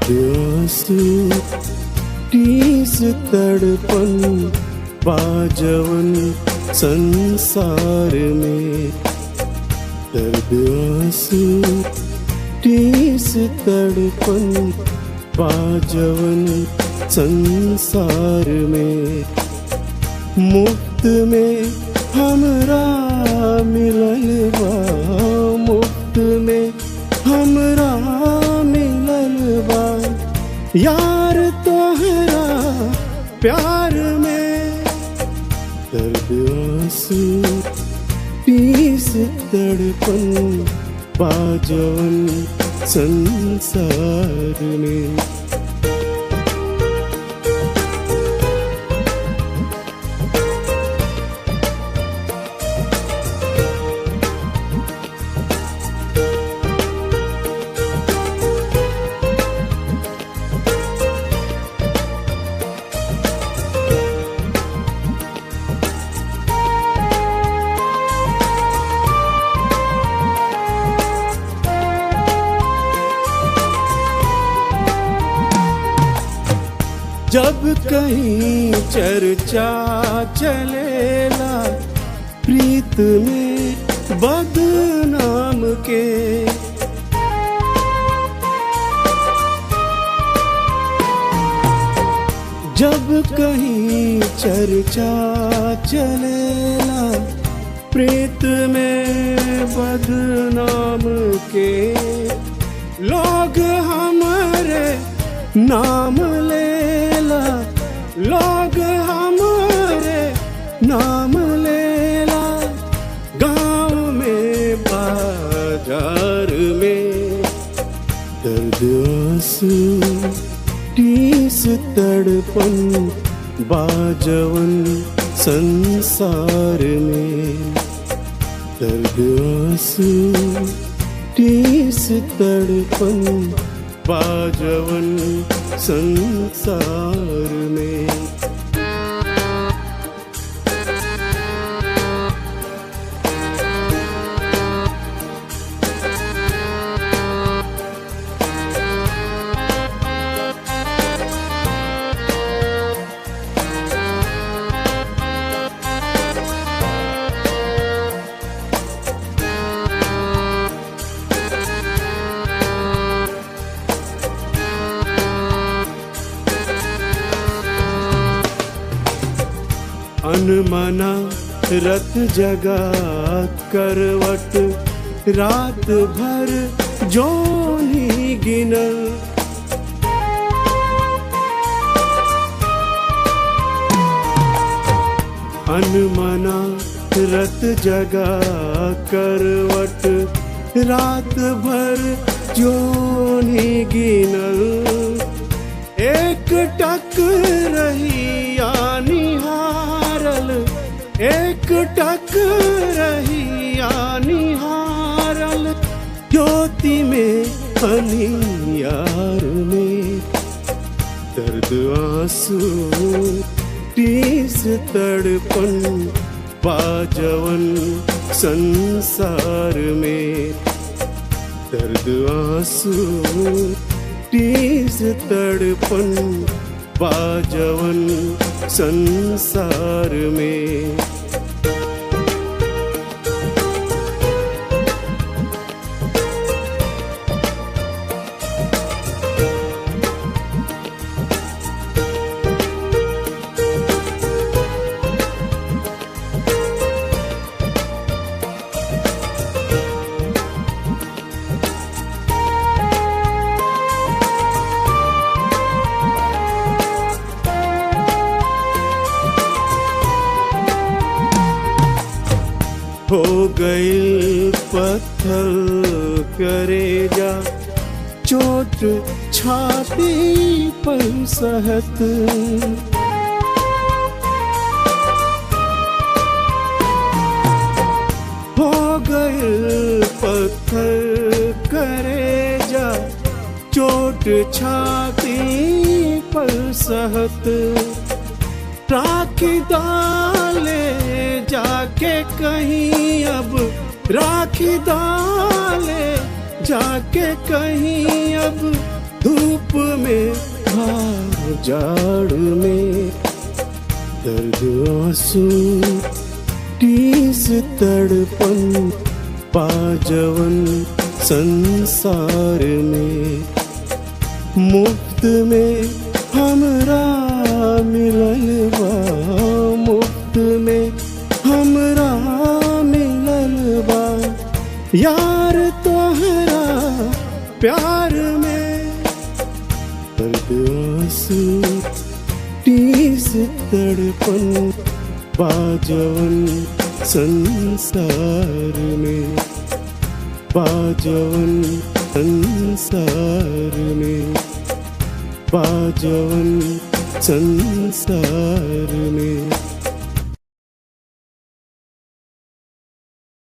दर्द आंसू टीस तड़पन बाजवन संसार में। दर्द आंसू टीस तड़पन बाजवन संसार में। मुफ्त में हमरा मिलल बा, मुफ्त में हमरा मिलल बा यार तोहरा प्यार में। दर्द आंसू टीस तड़पन बाजवन संसार में। जब कहीं चर्चा चलेला प्रीत में बदनाम के, जब कहीं चर्चा चलेला प्रीत में बदनाम के, लोग हमारे नाम लेला, लोग हमारे नाम लेला गाँव में बाजार में। दर्द आंसू टीस तड़पन बाजवन संसार में। दर्द आंसू टीस तड़पन बाजवन संसार में। अनमना रत जगा करवट रात भर जोनी गिनल। अनमना रत जगा करवट रात भर जोनी गिनल। एक टक रही निहारल, एक टक रही निहारल ज्योति में अनियार में। दर्द आंसू टीस तड़पन बाजवन संसार में। दर्द आंसू टीस तड़पन बाजवन संसार में। हो गई पत्थर करेजा चोट छाती पर सहत। हो गई पत्थर करेजा चोट छाती पर सहत। राखी डाले जाके कहीं अब, राखी डाले जाके कहीं अब धूप में भार जाड़ में, दर्द आंसू टीस तड़पन पाजवन संसार में। मुफ्त में हमरा मिलल बा, मुफ्त में हमरा मिलल बा यार तोहरा प्यार में। दर्द आंसू टीस तड़पन पाजवन संसार में, पाजवन संसार में, पाजवन संसार में।